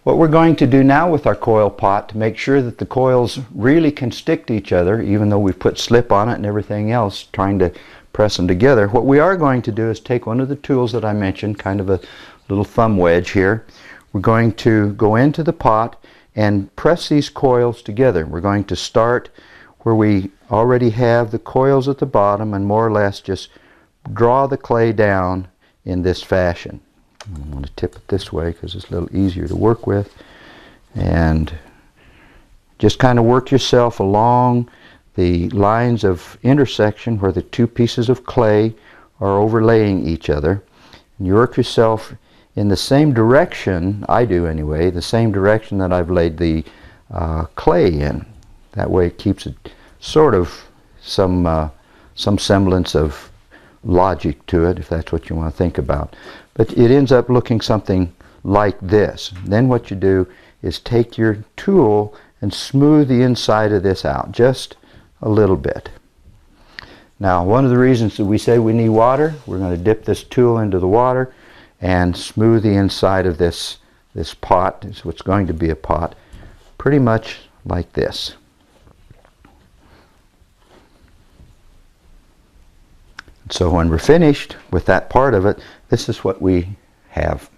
What we're going to do now with our coil pot to make sure that the coils really can stick to each other, even though we've put slip on it and everything else, trying to press them together, what we are going to do is take one of the tools that I mentioned, kind of a little thumb wedge here. We're going to go into the pot and press these coils together. We're going to start where we already have the coils at the bottom and more or less just draw the clay down in this fashion. I'm going to tip it this way because it's a little easier to work with, and just kind of work yourself along the lines of intersection where the two pieces of clay are overlaying each other, and you work yourself in the same direction, I do anyway, the same direction that I've laid the clay in. That way it keeps it sort of some semblance of logic to it, if that's what you want to think about. But it ends up looking something like this. Then what you do is take your tool and smooth the inside of this out just a little bit. Now, one of the reasons that we say we need water, we're going to dip this tool into the water and smooth the inside of this pot. It's what's going to be a pot, pretty much like this. So when we're finished with that part of it, this is what we have.